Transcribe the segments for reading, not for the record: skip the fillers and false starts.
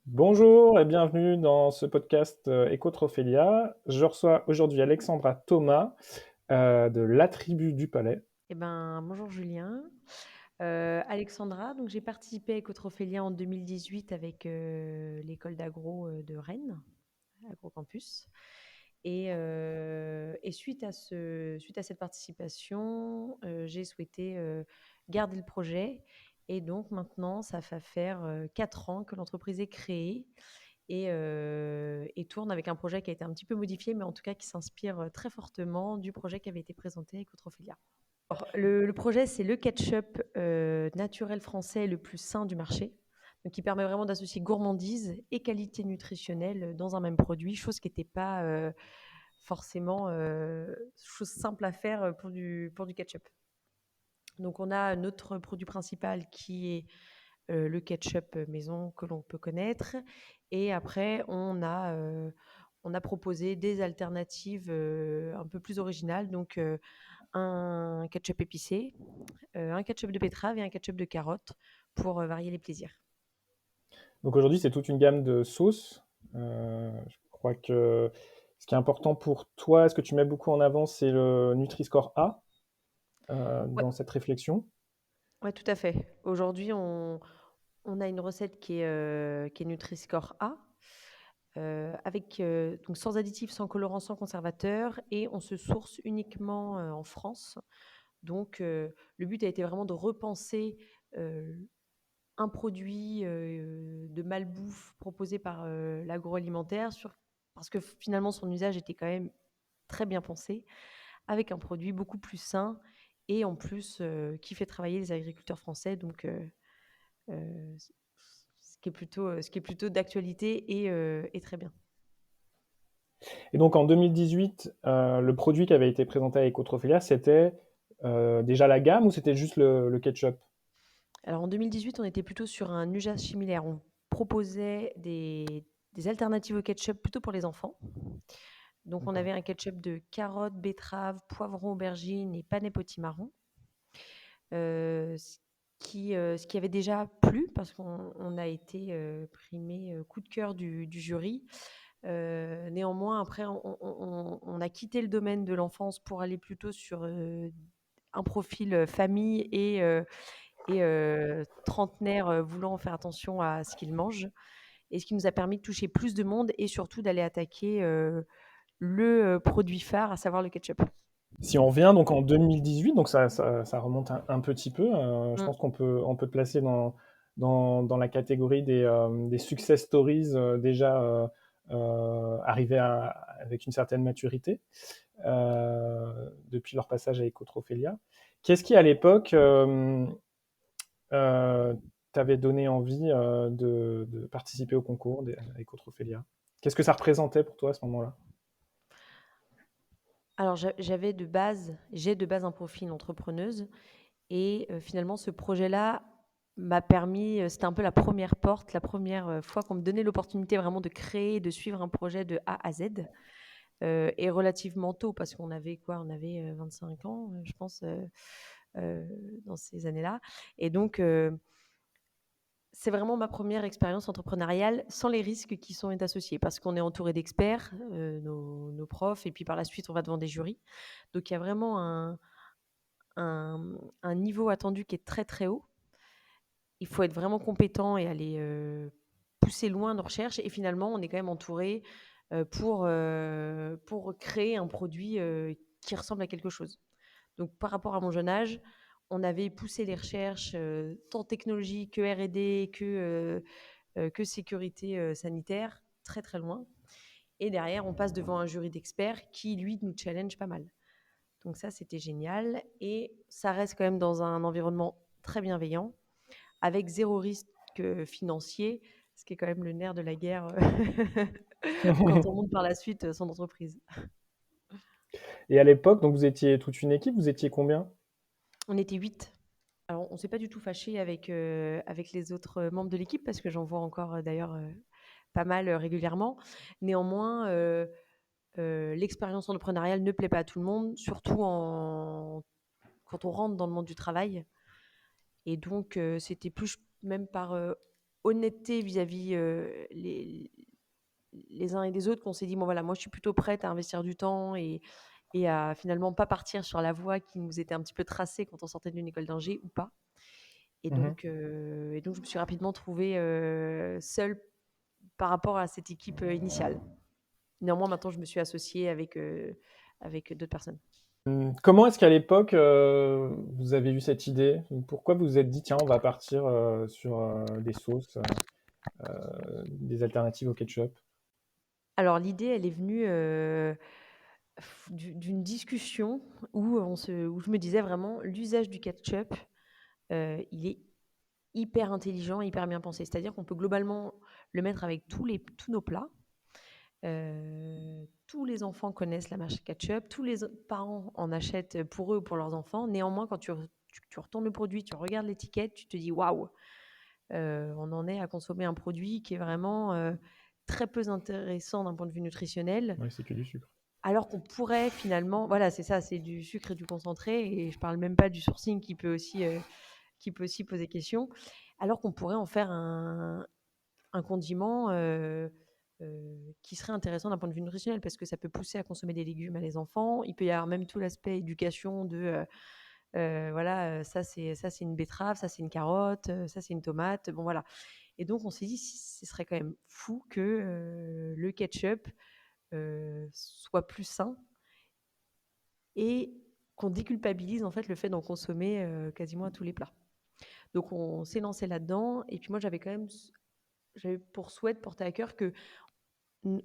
Bonjour et bienvenue dans ce podcast Ecotrophelia. Je reçois aujourd'hui Alexandra Thomas de La Tribu du Palais. Bonjour Julien. Alexandra, donc j'ai participé à Ecotrophélia en 2018 avec l'école d'agro de Rennes, Agrocampus. Et suite à cette participation, j'ai souhaité garder le projet. Et donc maintenant, ça va faire 4 ans que l'entreprise est créée et tourne avec un projet qui a été un petit peu modifié, mais en tout cas qui s'inspire très fortement du projet qui avait été présenté à Ecotrophélia. Alors, le projet, c'est le ketchup naturel français le plus sain du marché. Donc, qui permet vraiment d'associer gourmandise et qualité nutritionnelle dans un même produit, chose qui n'était pas forcément chose simple à faire pour du ketchup. Donc, on a notre produit principal qui est le ketchup maison que l'on peut connaître. Et après, on a proposé des alternatives un peu plus originales. Donc, un ketchup épicé, un ketchup de betterave et un ketchup de carotte pour varier les plaisirs. Donc aujourd'hui, c'est toute une gamme de sauces. Je crois que ce qui est important pour toi, ce que tu mets beaucoup en avant, c'est le Nutri-Score A Ouais, dans cette réflexion. ouais, tout à fait. Aujourd'hui, on a une recette qui est Nutri-Score A, avec donc sans additifs, sans colorants, sans conservateurs, et on se source uniquement en France. Donc, le but a été vraiment de repenser euh, un produit de malbouffe proposé par l'agroalimentaire, parce que finalement son usage était quand même très bien pensé, avec un produit beaucoup plus sain et en plus qui fait travailler les agriculteurs français, donc euh, ce qui est plutôt d'actualité et très bien. Et donc en 2018, le produit qui avait été présenté à Ecotrophelia, c'était déjà la gamme ou c'était juste le ketchup? Alors en 2018, on était plutôt sur un usage similaire. On proposait des alternatives au ketchup plutôt pour les enfants. Donc on D'accord. avait un ketchup de carottes, betteraves, poivrons, aubergines et panais potimarron. Ce ce qui avait déjà plu parce qu'on a été primé coup de cœur du jury. Néanmoins, après, on a quitté le domaine de l'enfance pour aller plutôt sur un profil famille et trentenaire voulant faire attention à ce qu'ils mangent. Et ce qui nous a permis de toucher plus de monde et surtout d'aller attaquer le produit phare, à savoir le ketchup. Si on revient donc en 2018, donc ça remonte un petit peu, je Mm. pense qu'on peut te placer dans la catégorie des success stories déjà arrivés avec une certaine maturité depuis leur passage à Ecotrophelia. Qu'est-ce qui, à l'époque, t'avait donné envie de participer au concours à Ecotrophelia? Qu'est-ce que ça représentait pour toi à ce moment-là? Alors j'ai de base un profil entrepreneuse et finalement ce projet-là m'a permis, c'était un peu la première porte, la première fois qu'on me donnait l'opportunité vraiment de créer, de suivre un projet de A à Z, et relativement tôt parce qu'on avait quoi? On avait 25 ans, je pense, heu, dans ces années-là. Et donc c'est vraiment ma première expérience entrepreneuriale sans les risques qui sont associés parce qu'on est entouré d'experts, nos profs, et puis par la suite on va devant des jurys. Donc il y a vraiment un niveau attendu qui est très très haut. Il faut être vraiment compétent et aller pousser loin nos recherches. Et finalement, on est quand même entouré pour créer un produit qui ressemble à quelque chose. Donc par rapport à mon jeune âge, on avait poussé les recherches tant technologie que R&D que sécurité sanitaire très très loin. Et derrière, on passe devant un jury d'experts qui, lui, nous challenge pas mal. Donc ça, c'était génial. Et ça reste quand même dans un environnement très bienveillant, avec zéro risque financier, ce qui est quand même le nerf de la guerre quand on monte par la suite son entreprise. Et à l'époque, donc vous étiez toute une équipe, vous étiez combien? On était 8. Alors, on s'est pas du tout fâché avec les autres membres de l'équipe parce que j'en vois encore d'ailleurs pas mal régulièrement. Néanmoins, l'expérience entrepreneuriale ne plaît pas à tout le monde, surtout quand on rentre dans le monde du travail. Et donc, c'était plus même par honnêteté vis-à-vis, les uns et des autres qu'on s'est dit: «Bon voilà, moi je suis plutôt prête à investir du temps et à finalement pas partir sur la voie qui nous était un petit peu tracée quand on sortait d'une école d'ingé ou pas». Mmh. Et donc je me suis rapidement trouvée, seule par rapport à cette équipe, initiale. Néanmoins, maintenant je me suis associée avec d'autres personnes. Comment est-ce qu'à l'époque, vous avez eu cette idée? Pourquoi vous vous êtes dit: «Tiens, on va partir, sur, des sauces, des alternatives au ketchup»? Alors l'idée, elle est venue, d'une discussion où je me disais vraiment l'usage du ketchup, il est hyper intelligent, hyper bien pensé. C'est-à-dire qu'on peut globalement le mettre avec tous nos plats. Tous les enfants connaissent la marque ketchup, tous les parents en achètent pour eux ou pour leurs enfants. Néanmoins, quand tu retournes le produit, tu regardes l'étiquette, tu te dis: «Waouh, on en est à consommer un produit qui est vraiment, très peu intéressant d'un point de vue nutritionnel». Ouais, c'est que du sucre. Alors qu'on pourrait finalement voilà, c'est ça, c'est du sucre et du concentré et je parle même pas du sourcing qui peut aussi poser question. Alors qu'on pourrait en faire un condiment, qui serait intéressant d'un point de vue nutritionnel parce que ça peut pousser à consommer des légumes à les enfants. Il peut y avoir même tout l'aspect éducation voilà, ça c'est une betterave, ça c'est une carotte, ça c'est une tomate, bon voilà. Et donc on s'est dit: «Ce serait quand même fou que, le ketchup, soit plus sain et qu'on déculpabilise en fait le fait d'en consommer, quasiment à tous les plats». Donc on s'est lancé là-dedans et puis moi j'avais pour souhait de porter à cœur que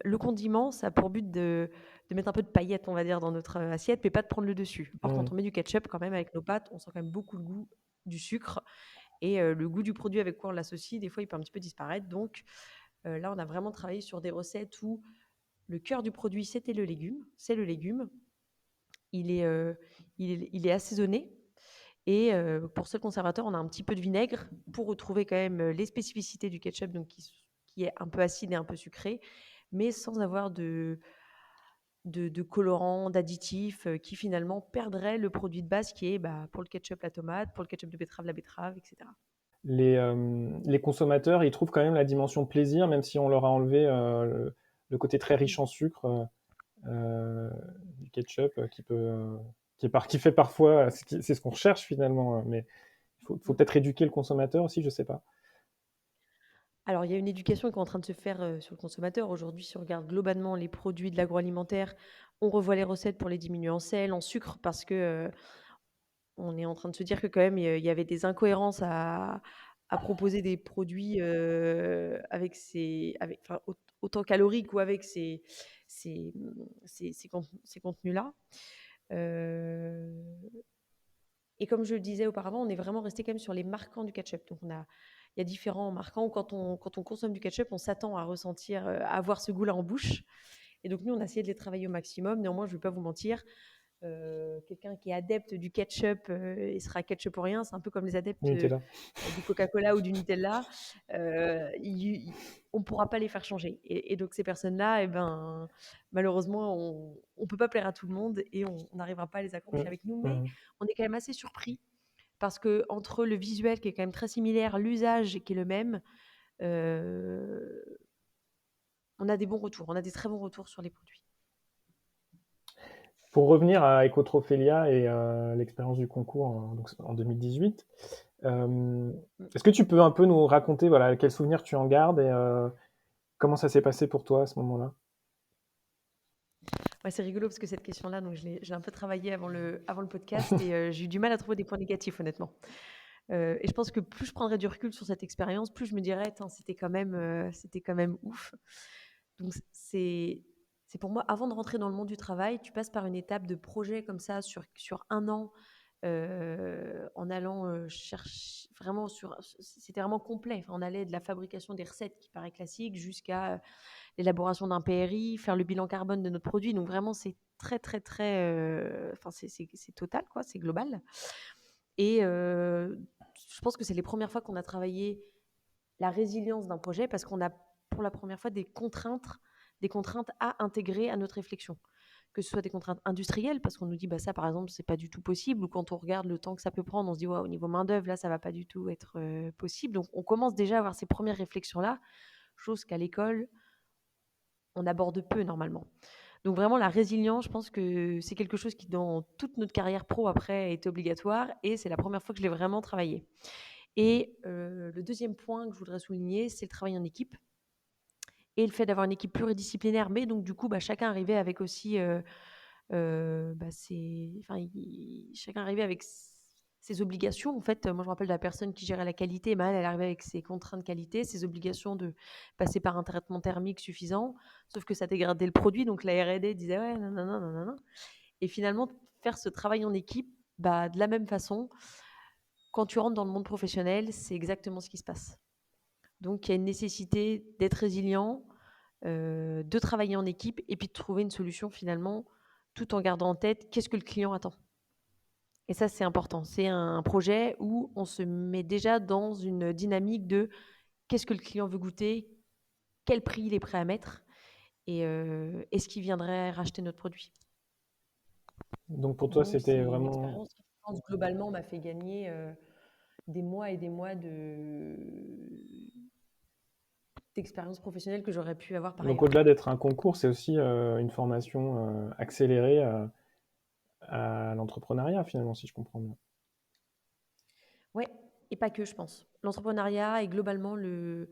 le condiment, ça a pour but de mettre un peu de paillettes, on va dire, dans notre, assiette, mais pas de prendre le dessus. Or Mmh. quand on met du ketchup quand même avec nos pâtes, on sent quand même beaucoup le goût du sucre et le goût du produit avec quoi on l'associe, des fois, il peut un petit peu disparaître. Donc là, on a vraiment travaillé sur des recettes où le cœur du produit, c'était le légume, c'est le légume. Il est, il est assaisonné et pour ce conservateur, on a un petit peu de vinaigre pour retrouver quand même, les spécificités du ketchup, donc qui est un peu acide et un peu sucré, mais sans avoir de colorants, d'additifs, qui finalement perdraient le produit de base qui est, bah, pour le ketchup, la tomate, pour le ketchup de betterave, la betterave et cetera. Les consommateurs, ils trouvent quand même la dimension plaisir, même si on leur a enlevé, le côté très riche en sucre, du ketchup, qui fait parfois c'est ce qu'on recherche finalement, mais il faut Mmh. peut-être éduquer le consommateur aussi, je sais pas. Alors, il y a une éducation qui est en train de se faire, sur le consommateur. Aujourd'hui, si on regarde globalement les produits de l'agroalimentaire, on revoit les recettes pour les diminuer en sel, en sucre parce que, on est en train de se dire que quand même il y avait des incohérences à proposer des produits, avec enfin, autant caloriques ou avec ces contenus-là. Heu et comme je le disais auparavant, on est vraiment resté quand même sur les marquants du ketchup. Donc il y a différents marquants où quand on consomme du ketchup, on s'attend à ressentir, à avoir ce goût-là en bouche et donc nous, on a essayé de les travailler au maximum. Néanmoins, je ne vais pas vous mentir, quelqu'un qui est adepte du ketchup, il sera ketchuporien. C'est un peu comme les adeptes, Nutella. du Coca-Cola ou du Nutella. On ne pourra pas les faire changer. Et donc ces personnes-là, eh ben, malheureusement, on ne peut pas plaire à tout le monde et on n'arrivera pas à les accrocher Mmh. avec nous. Mais Mmh. on est quand même assez surpris parce que entre le visuel qui est quand même très similaire, l'usage qui est le même, euh, on a des bons retours. On a des très bons retours sur les produits. Pour revenir à Ecotrophelia et l'expérience du concours en 2018, est-ce que tu peux un peu nous raconter voilà, quels souvenirs tu en gardes et comment ça s'est passé pour toi à ce moment-là? Ouais, c'est rigolo parce que cette question-là, donc je l'ai un peu travaillée avant le podcast et j'ai eu du mal à trouver des points négatifs, honnêtement. Et je pense que plus je prendrais du recul sur cette expérience, plus je me dirais: «Tain, c'était quand même ouf». Donc c'est pour moi, avant de rentrer dans le monde du travail, tu passes par une étape de projet comme ça sur un an, en allant, chercher vraiment c'était vraiment complet. Enfin, on allait de la fabrication des recettes qui paraît classique jusqu'à, l'élaboration d'un PRI, faire le bilan carbone de notre produit. Donc vraiment, c'est très, très, très, enfin, c'est total, quoi, c'est global. Et je pense que c'est les premières fois qu'on a travaillé la résilience d'un projet parce qu'on a pour la première fois des contraintes à intégrer à notre réflexion. que ce soit des contraintes industrielles, parce qu'on nous dit, bah, ça, par exemple, c'est pas du tout possible, ou quand on regarde le temps que ça peut prendre, on se dit, ouais, au niveau main-d'œuvre, là, ça va pas du tout être possible. Donc, on commence déjà à avoir ces premières réflexions-là, chose qu'à l'école, on aborde peu normalement. Donc, vraiment, la résilience, je pense que c'est quelque chose qui, dans toute notre carrière pro, après, est obligatoire, et c'est la première fois que je l'ai vraiment travaillé. Et le deuxième point que je voudrais souligner, c'est le travail en équipe et le fait d'avoir une équipe pluridisciplinaire. Mais donc, du coup, bah, chacun arrivait avec aussi bah, chacun arrivait avec ses obligations. En fait, moi, je me rappelle de la personne qui gérait la qualité. Bah, elle arrivait avec ses contraintes qualité, ses obligations de passer par un traitement thermique suffisant. Sauf que ça dégradait le produit. Donc, la R&D disait, ouais, non, non, non, non, non. Et finalement, faire ce travail en équipe, bah, de la même façon, quand tu rentres dans le monde professionnel, c'est exactement ce qui se passe. Donc, il y a une nécessité d'être résilient, de travailler en équipe et puis de trouver une solution finalement, tout en gardant en tête qu'est-ce que le client attend. Et ça, c'est important. C'est un projet où on se met déjà dans une dynamique de qu'est-ce que le client veut goûter, quel prix il est prêt à mettre et est-ce qu'il viendrait racheter notre produit. Donc pour toi, Donc, c'est c'était une vraiment... expérience qui, je pense, globalement, m'a fait gagner des mois et des mois d'expérience professionnelle que j'aurais pu avoir par Donc ailleurs. au-delà d'être un concours, c'est aussi une formation accélérée à l'entrepreneuriat, finalement, si je comprends bien. Ouais, et pas que, je pense. L'entrepreneuriat et globalement le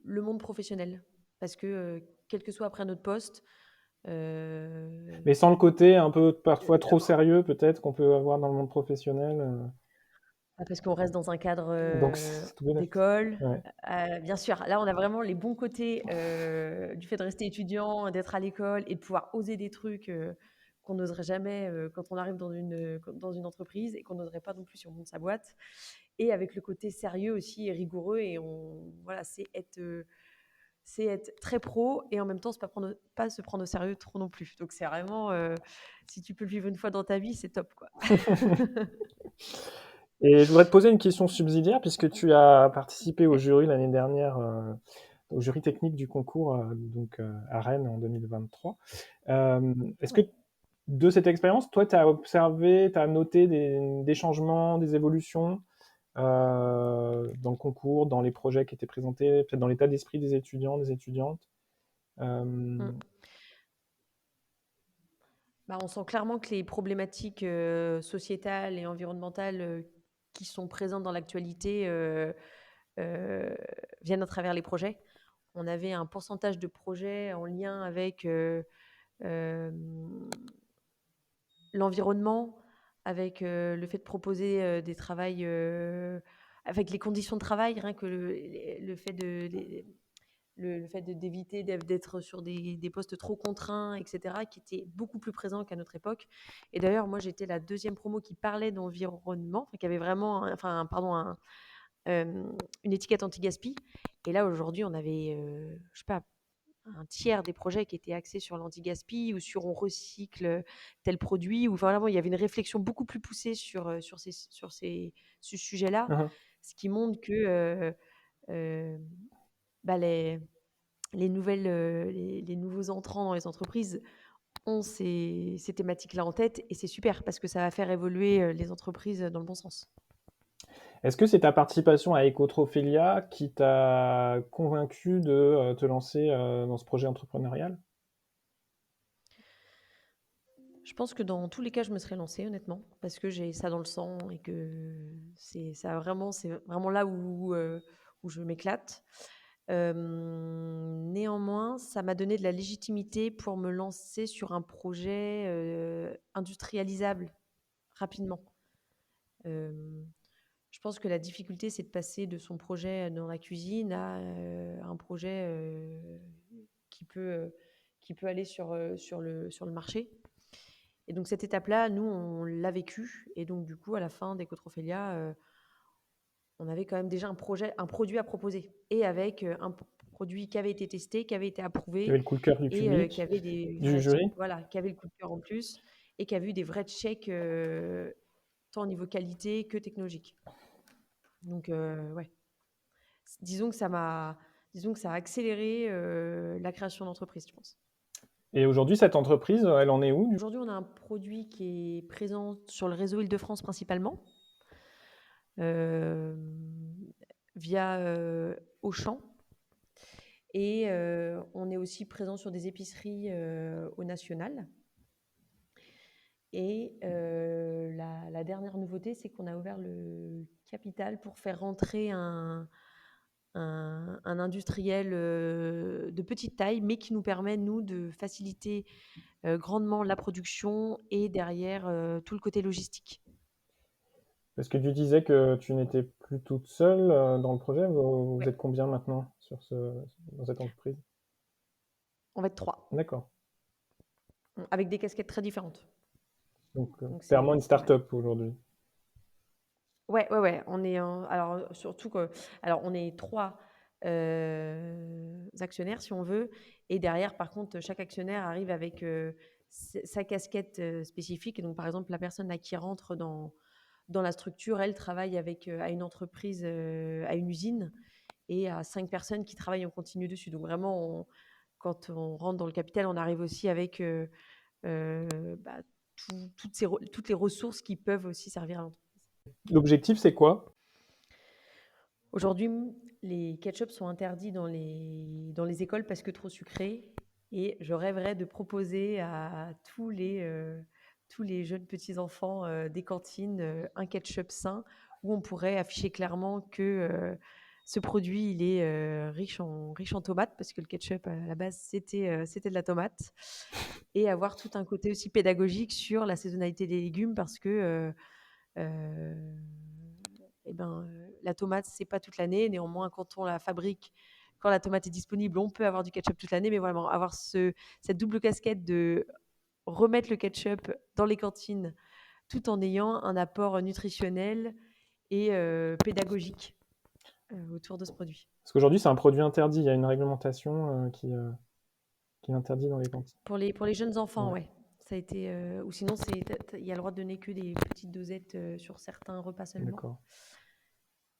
monde professionnel. Parce que, quel que soit après notre poste, Mais sans le côté un peu parfois trop d'avoir sérieux, peut-être, qu'on peut avoir dans le monde professionnel. parce qu'on reste dans un cadre, Donc c'est tout bénef. d'école. Ouais. Bien sûr, là, on a vraiment les bons côtés, du fait de rester étudiant, d'être à l'école et de pouvoir oser des trucs, qu'on n'oserait jamais, quand on arrive dans une entreprise et qu'on n'oserait pas non plus si on monte sa boîte. Et avec le côté sérieux aussi et rigoureux et voilà, c'est être très pro et en même temps, c'est pas se prendre au sérieux trop non plus. Donc c'est vraiment, si tu peux le vivre une fois dans ta vie, c'est top, quoi. Et je voudrais te poser une question subsidiaire, puisque tu as participé au jury l'année dernière, au jury technique du concours à Rennes en 2023. Est-ce que Ouais. de cette expérience, toi, tu as observé, tu as noté des changements, des évolutions dans le concours, dans les projets qui étaient présentés, peut-être dans l'état d'esprit des étudiants, des étudiantes? Mmh. Bah, on sent clairement que les problématiques, sociétales et environnementales, qui sont présentes dans l'actualité, heu, viennent à travers les projets. On avait un pourcentage de projets en lien avec, hem l'environnement, avec le fait de proposer des travails, avec les conditions de travail, rien que le fait le fait d'éviter d'être sur des postes trop contraints, etc., qui était beaucoup plus présent qu'à notre époque. Et d'ailleurs, moi, j'étais la deuxième promo qui parlait d'environnement, enfin, qui avait vraiment, pardon, une étiquette anti-gaspi. Et là, aujourd'hui, on avait, je sais pas, un tiers des projets qui étaient axés sur l'anti-gaspi ou sur on recycle tel produit, ou vraiment il y avait une réflexion beaucoup plus poussée ce sujet-là, Mhm. ce qui montre que euh, bah, les nouveaux entrants dans les entreprises ont ces thématiques-là en tête et c'est super parce que ça va faire évoluer les entreprises dans le bon sens. Est-ce que c'est ta participation à Ecotrophelia qui t'a convaincu de te lancer dans ce projet entrepreneurial? Je pense que dans tous les cas, je me serais lancée, honnêtement, parce que j'ai ça dans le sang et que c'est vraiment là où je m'éclate. Néanmoins, ça m'a donné de la légitimité pour me lancer sur un projet industrialisable rapidement. Euh, je pense que la difficulté, c'est de passer de son projet dans la cuisine à un projet qui peut, euh, qui peut aller sur le marché. Et donc cette étape-là, nous, on l'a vécu. Et donc du coup, à la fin d'Ecotrophelia, on avait quand même déjà un produit à proposer. Et avec un produit qui avait été testé, qui avait été Il y avait approuvé le coup de cœur du et qui public, avait des du vrais jury? voilà, qui avait le coup de cœur en plus et qui avait eu des vrais checks tant au niveau qualité que technologique. Donc ouais, disons que ça a accéléré la création d'entreprise, je pense. Et aujourd'hui, cette entreprise, elle en est où? Aujourd'hui, on a un produit qui est présent sur le réseau Île-de-France principalement, euh, via Auchan. Et on est aussi présent sur des épiceries au national. Et la dernière nouveauté, c'est qu'on a ouvert le capital pour faire rentrer un industriel de petite taille, mais qui nous permet, nous, de faciliter grandement la production et derrière tout le côté logistique. Parce que tu disais que tu n'étais plus toute seule dans le projet. Vous Ouais. êtes combien maintenant dans cette entreprise? On va être 3, D'accord. avec des casquettes très différentes. Donc, Donc clairement une c'est pas mal. start-up aujourd'hui. Ouais, ouais, ouais. Alors, surtout que. Alors, on est 3 actionnaires, si on veut. Et derrière, par contre, chaque actionnaire arrive avec sa casquette spécifique. Et donc, par exemple, la personne là, qui rentre dans la structure, elle travaille à une entreprise, à une usine, et à 5 personnes qui travaillent en continu dessus. Donc, vraiment, quand on rentre dans le capital, on arrive aussi avec bah, toutes les ressources qui peuvent aussi servir à l'entreprise. L'objectif, c'est quoi? Aujourd'hui, les ketchup sont interdits dans les écoles parce que trop sucrés. Et je rêverais de proposer à tous les jeunes petits-enfants des cantines un ketchup sain où on pourrait afficher clairement que ce produit il est riche en tomates parce que le ketchup à la base c'était de la tomate, et avoir tout un côté aussi pédagogique sur la saisonnalité des légumes parce que la tomate, c'est pas toute l'année. Néanmoins, quand on la fabrique, quand la tomate est disponible, on peut avoir du ketchup toute l'année. Mais voilà, avoir cette double casquette de remettre le ketchup dans les cantines tout en ayant un apport nutritionnel et pédagogique autour de ce produit. Parce qu'aujourd'hui, c'est un produit interdit. Il y a une réglementation qui l'interdit dans les cantines. Pour les jeunes enfants, Ouais, ouais. Ça a été, ou sinon, il y a le droit de donner que des petites dosettes sur certains repas seulement. d'accord.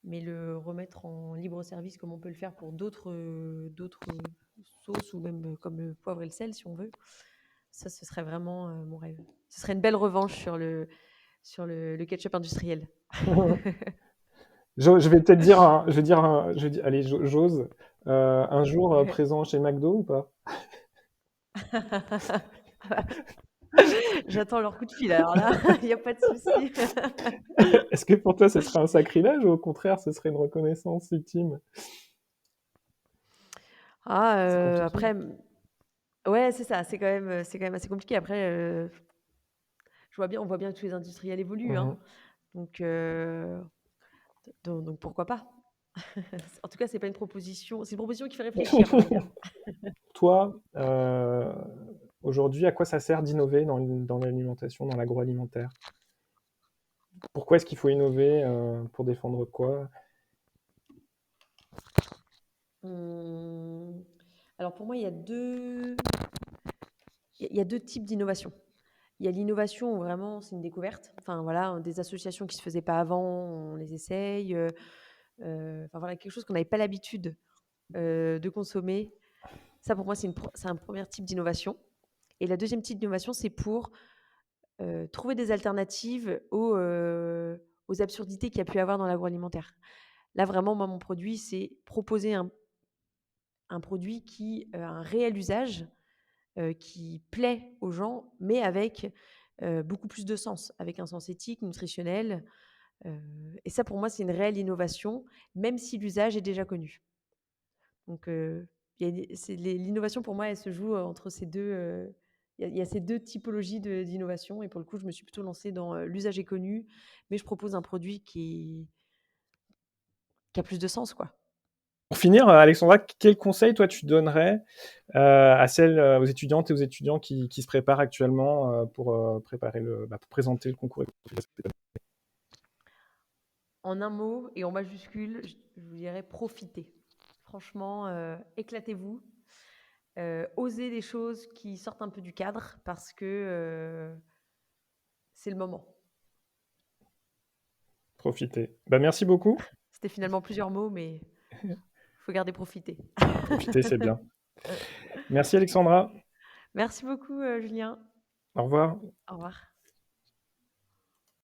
Mais le remettre en libre service comme on peut le faire pour d'autres sauces ou même comme le poivre et le sel si on veut, ça ce serait vraiment mon rêve. Ce serait une belle revanche le ketchup industriel. Je vais peut-être dire, allez, j'ose, un jour présent chez McDo ou pas? J'attends leur coup de fil alors là, il n'y a pas de souci. Est-ce que pour toi, ce serait un sacrilège ou au contraire, ce serait une reconnaissance ultime? Ah, C'est compliqué. après, ouais, c'est ça, c'est quand même assez compliqué. Après, on voit bien que tous les industriels évoluent, hein. Mhm. Donc, donc pourquoi pas. En tout cas, c'est pas une proposition, c'est une proposition qui fait réfléchir, on va dire. Toi, aujourd'hui, à quoi ça sert d'innover dans l'alimentation, dans l'agroalimentaire? Pourquoi est-ce qu'il faut innover pour défendre quoi? Hum, Alors pour moi, il y a deux types d'innovation. Il y a l'innovation où vraiment c'est une découverte. Enfin voilà, des associations qui se faisaient pas avant, on les essaye. Enfin voilà, quelque chose qu'on n'avait pas l'habitude de consommer. Ça pour moi, c'est un premier type d'innovation. Et la deuxième type d'innovation, c'est pour trouver des alternatives aux absurdités qu'il y a pu avoir dans l'agroalimentaire. Là vraiment, moi, mon produit, c'est proposer un produit qui a un réel usage, qui plaît aux gens, mais avec beaucoup plus de sens, avec un sens éthique, nutritionnel. Et ça, pour moi, c'est une réelle innovation, même si l'usage est déjà connu. Donc, l'innovation, pour moi, elle se joue entre ces deux. Il y a ces deux typologies d'innovation. Et pour le coup, je me suis plutôt lancée dans l'usage est connu, mais je propose un produit qui a plus de sens, quoi. Pour finir, Alexandra, quel conseil toi tu donnerais à celles, aux étudiantes et aux étudiants qui se préparent actuellement pour préparer pour présenter le concours? En un mot et en majuscule, je vous dirais profitez. Franchement, éclatez-vous. Osez des choses qui sortent un peu du cadre parce que c'est le moment. Profiter. Bah, merci beaucoup. C'était finalement plusieurs mots, mais il faut garder profiter. Profiter, c'est bien. Merci Alexandra. Merci beaucoup, Julien. Au revoir. Au revoir.